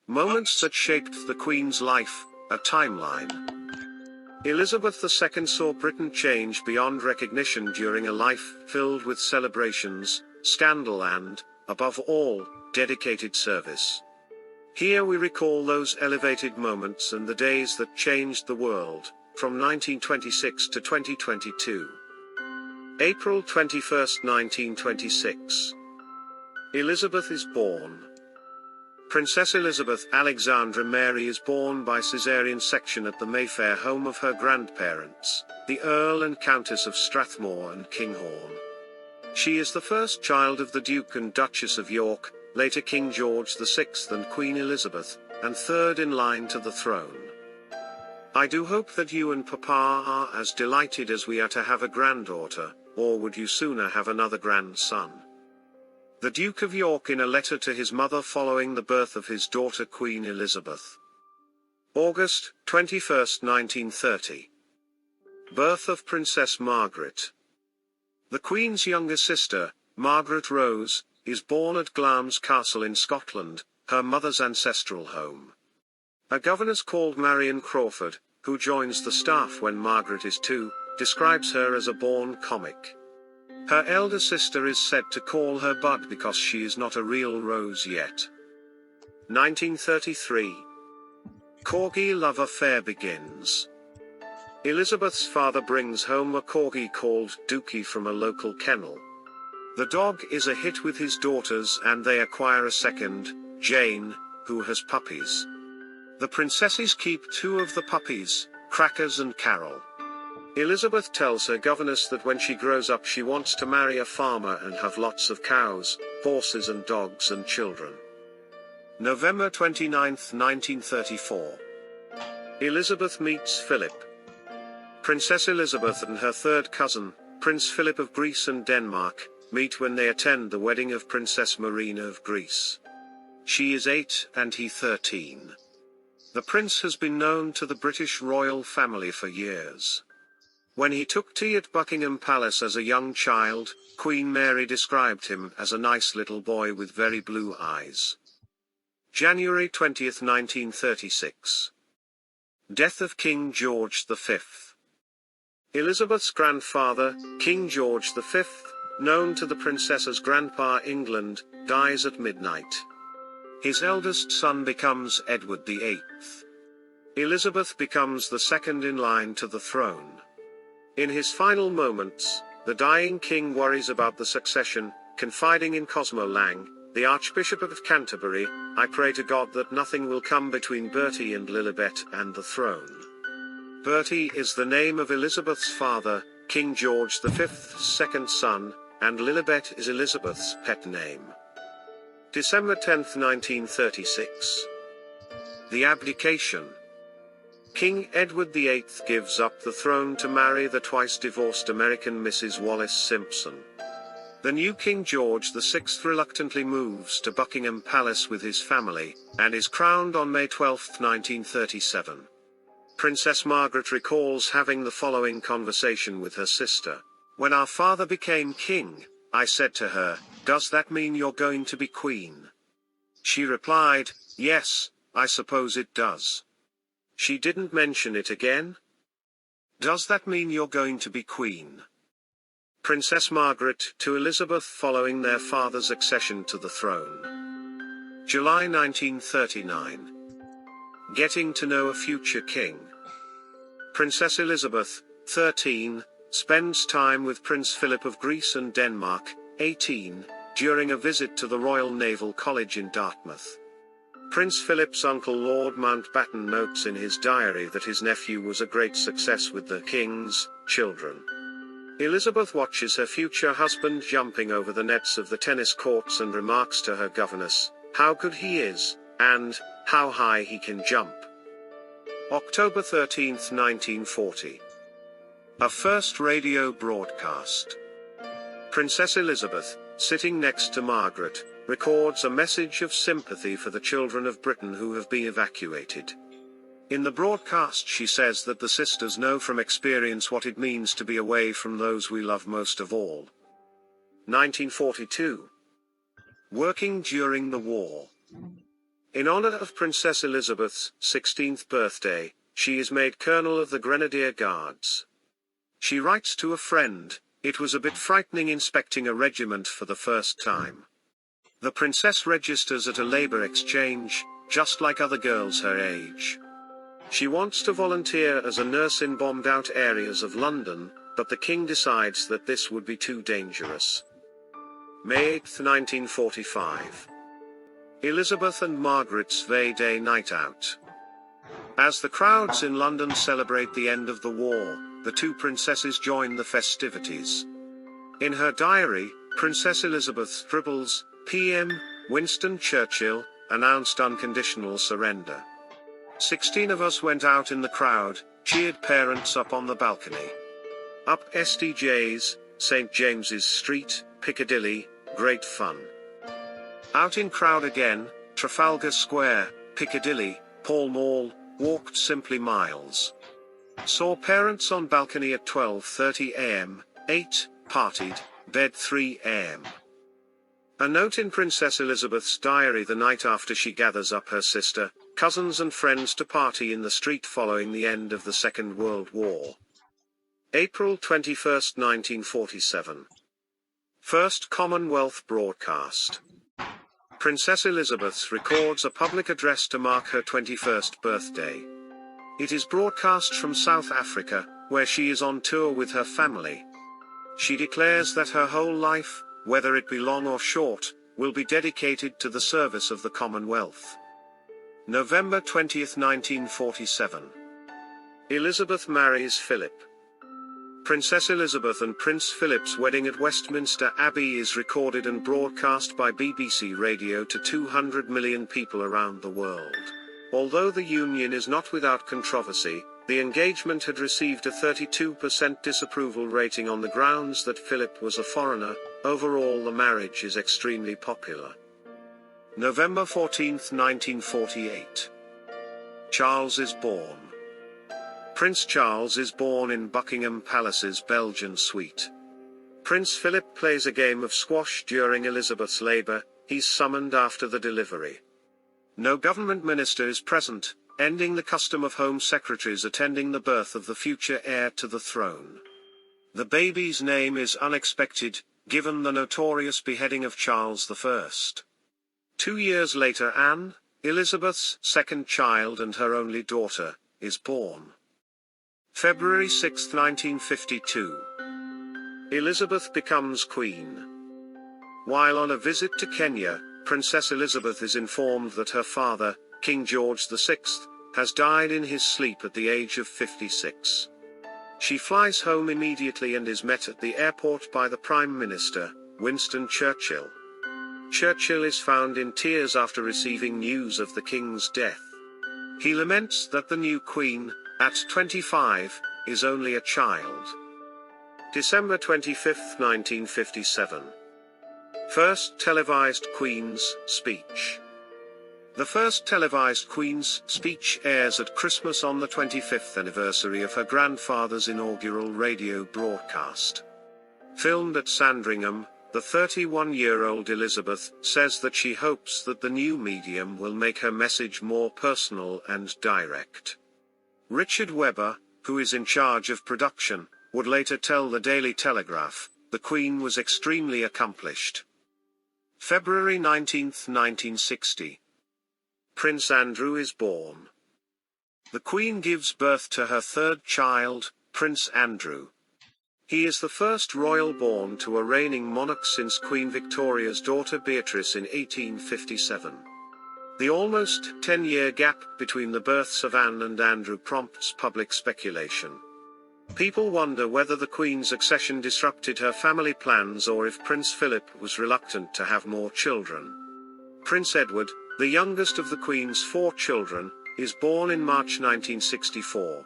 Moments that shaped the Queen's life, a timeline. Elizabeth II saw Britain change beyond recognition during a life filled with celebrations, scandal and, above all, dedicated service. Here we recall those elevated moments and the days that changed the world, from 1926 to 2022. April 21, 1926. Elizabeth is born. Princess Elizabeth Alexandra Mary is born by caesarean section at the Mayfair home of her grandparents, the Earl and Countess of Strathmore and Kinghorn. She is the first child of the Duke and Duchess of York, later King George VI and Queen Elizabeth, and third in line to the throne. I do hope that you and Papa are as delighted as we are to have a granddaughter, or would you sooner have another grandson? The Duke of York in a letter to his mother following the birth of his daughter Queen Elizabeth. August 21, 1930. Birth of Princess Margaret. The Queen's younger sister, Margaret Rose, is born at Glamis Castle in Scotland, her mother's ancestral home. A governess called Marion Crawford, who joins the staff when Margaret is 2, describes her as a born comic. Her elder sister is said to call her Bud because she is not a real Rose yet. 1933. Corgi love affair begins. Elizabeth's father brings home a corgi called Dookie from a local kennel. The dog is a hit with his daughters and they acquire a second, Jane, who has puppies. The princesses keep 2 of the puppies, Crackers and Carol. Elizabeth tells her governess that when she grows up she wants to marry a farmer and have lots of cows, horses and dogs and children. November 29, 1934. Elizabeth meets Philip. Princess Elizabeth and her third cousin, Prince Philip of Greece and Denmark, meet when they attend the wedding of Princess Marina of Greece. She is 8 and he 13. The prince has been known to the British royal family for years. When he took tea at Buckingham Palace as a young child, Queen Mary described him as a nice little boy with very blue eyes. January 20, 1936. Death of King George V. Elizabeth's grandfather, King George V, known to the princess as Grandpa England, dies at midnight. His eldest son becomes Edward VIII. Elizabeth becomes the second in line to the throne. In his final moments, the dying king worries about the succession, confiding in Cosmo Lang, the Archbishop of Canterbury, "I pray to God that nothing will come between Bertie and Lilibet and the throne." Bertie is the name of Elizabeth's father, King George V's second son, and Lilibet is Elizabeth's pet name. December 10, 1936. The abdication. King Edward VIII gives up the throne to marry the twice-divorced American Mrs. Wallace Simpson. The new King George VI reluctantly moves to Buckingham Palace with his family, and is crowned on May 12, 1937. Princess Margaret recalls having the following conversation with her sister. "When our father became king, I said to her, 'Does that mean you're going to be queen?' She replied, 'Yes, I suppose it does.' She didn't mention it again. Does that mean you're going to be queen?" Princess Margaret to Elizabeth following their father's accession to the throne. July 1939. Getting to know a future king. Princess Elizabeth, 13, spends time with Prince Philip of Greece and Denmark, 18, during a visit to the Royal Naval College in Dartmouth. Prince Philip's uncle Lord Mountbatten notes in his diary that his nephew was a great success with the king's children. Elizabeth watches her future husband jumping over the nets of the tennis courts and remarks to her governess, "How good he is, and how high he can jump." October 13, 1940. A first radio broadcast. Princess Elizabeth, sitting next to Margaret, records a message of sympathy for the children of Britain who have been evacuated. In the broadcast she says that the sisters know from experience what it means to be away from those we love most of all. 1942. Working during the war. In honor of Princess Elizabeth's 16th birthday, she is made Colonel of the Grenadier Guards. She writes to a friend, "It was a bit frightening inspecting a regiment for the first time. The princess registers at a labor exchange, just like other girls her age. She wants to volunteer as a nurse in bombed-out areas of London, but the king decides that this would be too dangerous." May 8, 1945. Elizabeth and Margaret's Day Night Out. As the crowds in London celebrate the end of the war, the two princesses join the festivities. In her diary, Princess Elizabeth scribbles, "PM, Winston Churchill, announced unconditional surrender. 16 of us went out in the crowd, cheered parents up on the balcony. Up SDJ's, St. James's Street, Piccadilly, great fun. Out in crowd again, Trafalgar Square, Piccadilly, Pall Mall, walked simply miles. Saw parents on balcony at 12:30 a.m., ate, partied, bed 3 a.m. A note in Princess Elizabeth's diary the night after she gathers up her sister, cousins and friends to party in the street following the end of the Second World War. April 21, 1947. First Commonwealth broadcast. Princess Elizabeth records a public address to mark her 21st birthday. It is broadcast from South Africa, where she is on tour with her family. She declares that her whole life, whether it be long or short, will be dedicated to the service of the Commonwealth. November 20, 1947. Elizabeth marries Philip. Princess Elizabeth and Prince Philip's wedding at Westminster Abbey is recorded and broadcast by BBC Radio to 200 million people around the world. Although the union is not without controversy, the engagement had received a 32% disapproval rating on the grounds that Philip was a foreigner. Overall, the marriage is extremely popular. November 14, 1948. Charles is born. Prince Charles is born in Buckingham Palace's Belgian suite. Prince Philip plays a game of squash during Elizabeth's labour. He's summoned after the delivery. No government minister is present, ending the custom of Home Secretaries attending the birth of the future heir to the throne. The baby's name is unexpected, given the notorious beheading of Charles I. 2 years later, Anne, Elizabeth's second child and her only daughter, is born. February 6, 1952. Elizabeth becomes Queen. While on a visit to Kenya, Princess Elizabeth is informed that her father, King George VI, has died in his sleep at the age of 56. She flies home immediately and is met at the airport by the Prime Minister, Winston Churchill. Churchill is found in tears after receiving news of the King's death. He laments that the new Queen, at 25, is only a child. December 25, 1957. First televised Queen's Speech. The first televised Queen's Speech airs at Christmas on the 25th anniversary of her grandfather's inaugural radio broadcast. Filmed at Sandringham, the 31-year-old Elizabeth says that she hopes that the new medium will make her message more personal and direct. Richard Webber, who is in charge of production, would later tell the Daily Telegraph, the Queen was extremely accomplished. February 19, 1960. Prince Andrew is born. The Queen gives birth to her third child, Prince Andrew. He is the first royal born to a reigning monarch since Queen Victoria's daughter Beatrice in 1857. The almost 10-year gap between the births of Anne and Andrew prompts public speculation. People wonder whether the Queen's accession disrupted her family plans or if Prince Philip was reluctant to have more children. Prince Edward, the youngest of the Queen's 4 children, is born in March 1964.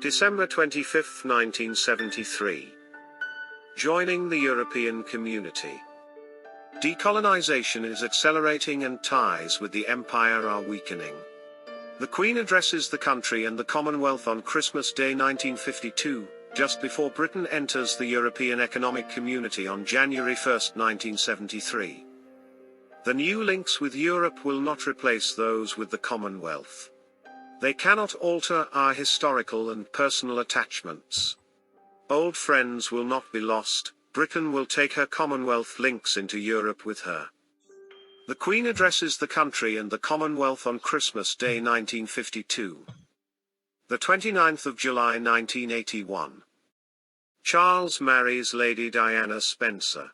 December 25, 1973. Joining the European Community. Decolonization is accelerating and ties with the Empire are weakening. The Queen addresses the country and the Commonwealth on Christmas Day 1952, just before Britain enters the European Economic Community on January 1, 1973. The new links with Europe will not replace those with the Commonwealth. They cannot alter our historical and personal attachments. Old friends will not be lost. Britain will take her Commonwealth links into Europe with her. The Queen addresses the country and the Commonwealth on Christmas Day 1952. The 29th of July 1981. Charles marries Lady Diana Spencer.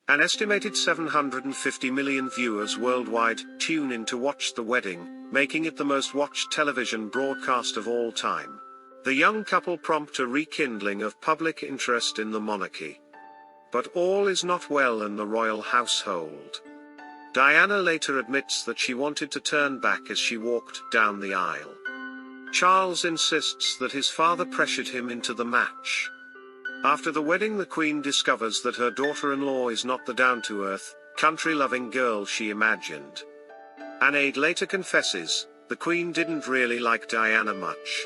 An estimated 750 million viewers worldwide tune in to watch the wedding, making it the most watched television broadcast of all time. The young couple prompt a rekindling of public interest in the monarchy. But all is not well in the royal household. Diana later admits that she wanted to turn back as she walked down the aisle. Charles insists that his father pressured him into the match. After the wedding, the Queen discovers that her daughter-in-law is not the down-to-earth, country-loving girl she imagined. An aide later confesses, the Queen didn't really like Diana much.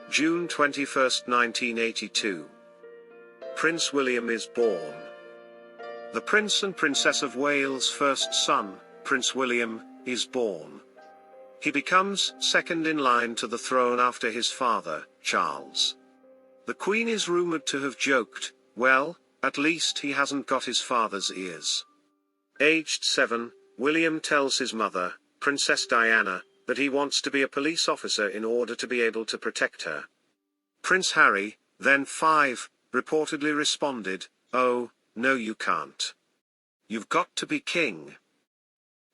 June 21, 1982. Prince William is born. The Prince and Princess of Wales' first son, Prince William, is born. He becomes second in line to the throne after his father, Charles. The Queen is rumoured to have joked, well, at least he hasn't got his father's ears. Aged 7, William tells his mother, Princess Diana, that he wants to be a police officer in order to be able to protect her. Prince Harry, then 5, reportedly responded, "Oh, no you can't. You've got to be king."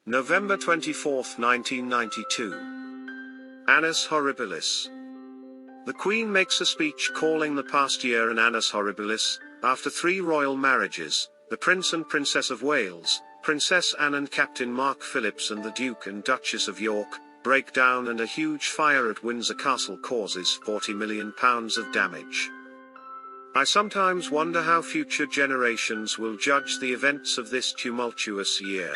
November 24, 1992. Annus Horribilis. The Queen makes a speech calling the past year an annus horribilis, after 3 royal marriages, the Prince and Princess of Wales, Princess Anne and Captain Mark Phillips and the Duke and Duchess of York, break down and a huge fire at Windsor Castle causes £40 million of damage. I sometimes wonder how future generations will judge the events of this tumultuous year.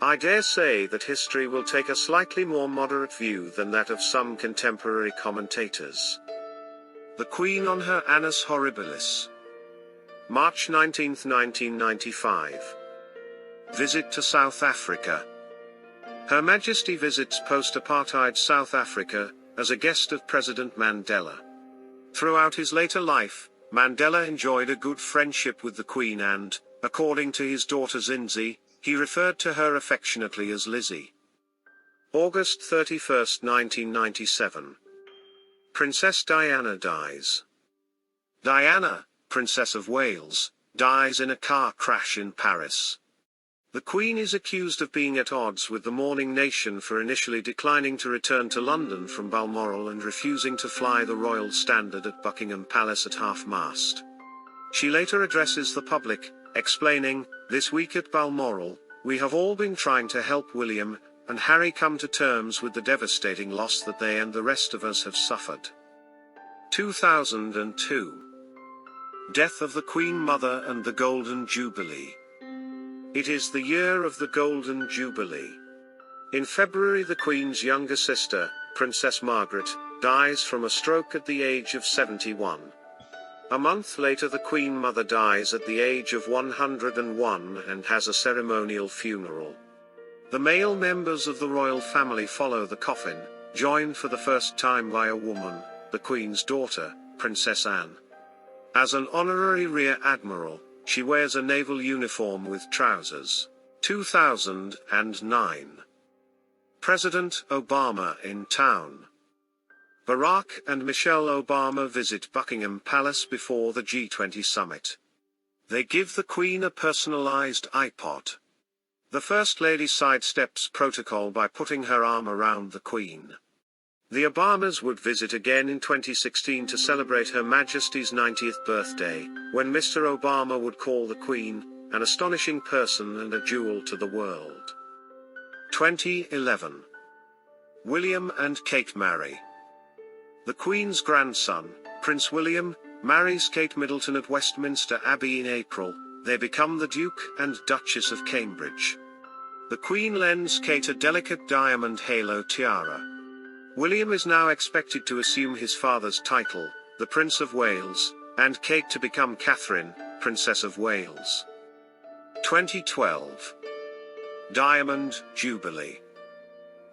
I dare say that history will take a slightly more moderate view than that of some contemporary commentators. The Queen on her annus horribilis. March 19, 1995. Visit to South Africa. Her Majesty visits post-apartheid South Africa, as a guest of President Mandela. Throughout his later life, Mandela enjoyed a good friendship with the Queen and, according to his daughter Zinzi, he referred to her affectionately as Lizzie. August 31, 1997. Princess Diana dies. Diana, Princess of Wales, dies in a car crash in Paris. The Queen is accused of being at odds with the mourning nation for initially declining to return to London from Balmoral and refusing to fly the Royal Standard at Buckingham Palace at half-mast. She later addresses the public, explaining, "This week at Balmoral, we have all been trying to help William and Harry come to terms with the devastating loss that they and the rest of us have suffered." 2002. Death of the Queen Mother and the Golden Jubilee. It is the year of the Golden Jubilee. In February, the Queen's younger sister, Princess Margaret, dies from a stroke at the age of 71. A month later, the Queen Mother dies at the age of 101 and has a ceremonial funeral. The male members of the royal family follow the coffin, joined for the first time by a woman, the Queen's daughter, Princess Anne. As an honorary Rear Admiral, she wears a naval uniform with trousers. 2009. President Obama in town. Barack and Michelle Obama visit Buckingham Palace before the G20 summit. They give the Queen a personalized iPod. The First Lady sidesteps protocol by putting her arm around the Queen. The Obamas would visit again in 2016 to celebrate Her Majesty's 90th birthday, when Mr. Obama would call the Queen an astonishing person and a jewel to the world. 2011. William and Kate marry. The Queen's grandson, Prince William, marries Kate Middleton at Westminster Abbey in April. They become the Duke and Duchess of Cambridge. The Queen lends Kate a delicate diamond halo tiara. William is now expected to assume his father's title, the Prince of Wales, and Kate to become Catherine, Princess of Wales. 2012. Diamond Jubilee.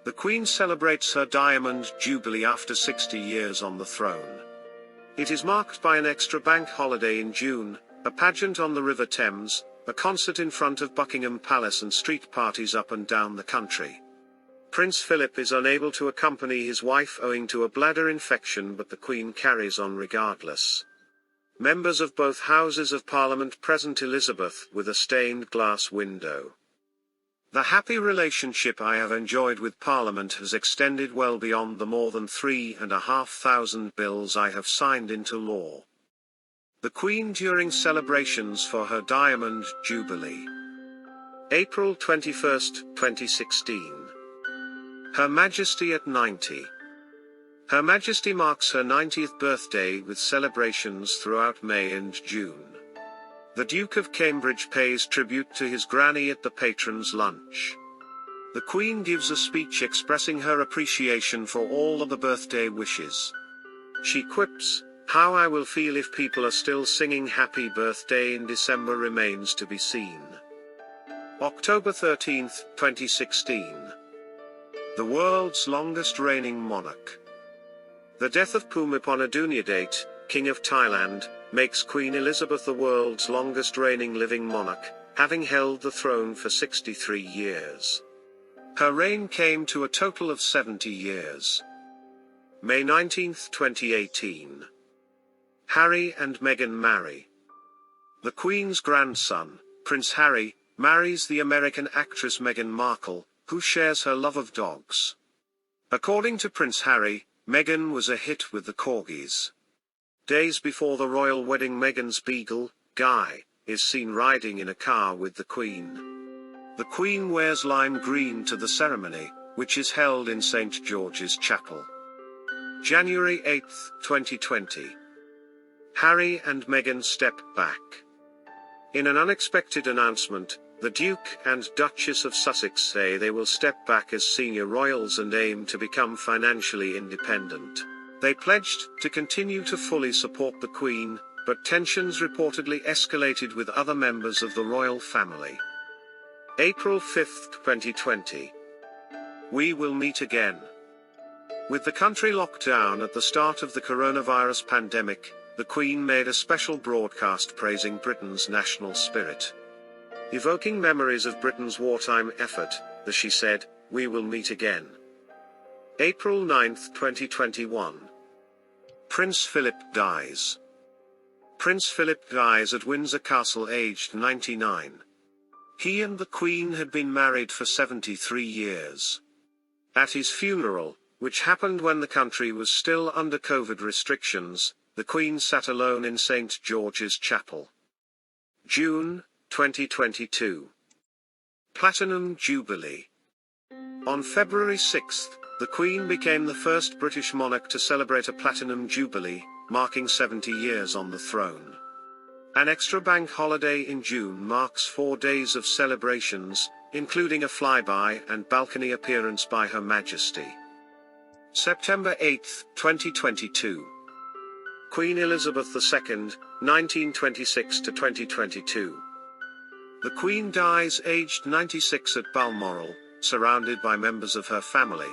The Queen celebrates her Diamond Jubilee after 60 years on the throne. It is marked by an extra bank holiday in June, a pageant on the River Thames, a concert in front of Buckingham Palace and street parties up and down the country. Prince Philip is unable to accompany his wife owing to a bladder infection, but the Queen carries on regardless. Members of both Houses of Parliament present Elizabeth with a stained glass window. The happy relationship I have enjoyed with Parliament has extended well beyond the more than 3,500 bills I have signed into law. The Queen during celebrations for her Diamond Jubilee. April 21, 2016. Her Majesty at 90. Her Majesty marks her 90th birthday with celebrations throughout May and June. The Duke of Cambridge pays tribute to his granny at the Patrons' Lunch. The Queen gives a speech expressing her appreciation for all of the birthday wishes. She quips, "How I will feel if people are still singing Happy Birthday in December remains to be seen." October 13, 2016. The world's longest reigning monarch. The death of Bhumibol Adulyadej, King of Thailand, makes Queen Elizabeth the world's longest reigning living monarch, having held the throne for 63 years. Her reign came to a total of 70 years. May 19, 2018. Harry and Meghan marry. The Queen's grandson, Prince Harry, marries the American actress Meghan Markle, who shares her love of dogs. According to Prince Harry, Meghan was a hit with the corgis. Days before the royal wedding, Meghan's beagle, Guy, is seen riding in a car with the Queen. The Queen wears lime green to the ceremony, which is held in St. George's Chapel. January 8, 2020. Harry and Meghan step back. In an unexpected announcement, the Duke and Duchess of Sussex say they will step back as senior royals and aim to become financially independent. They pledged to continue to fully support the Queen, but tensions reportedly escalated with other members of the royal family. April 5, 2020. We will meet again. With the country locked down at the start of the coronavirus pandemic, the Queen made a special broadcast praising Britain's national spirit. Evoking memories of Britain's wartime effort, she said, "We will meet again." April 9, 2021. Prince Philip dies. Prince Philip dies at Windsor Castle aged 99. He and the Queen had been married for 73 years. At his funeral, which happened when the country was still under COVID restrictions, the Queen sat alone in St. George's Chapel. June 2022. Platinum Jubilee. On February 6, the Queen became the first British monarch to celebrate a Platinum Jubilee, marking 70 years on the throne. An extra bank holiday in June marks 4 days of celebrations, including a flyby and balcony appearance by Her Majesty. September 8, 2022. Queen Elizabeth II, 1926 to 2022. The Queen dies aged 96 at Balmoral, surrounded by members of her family.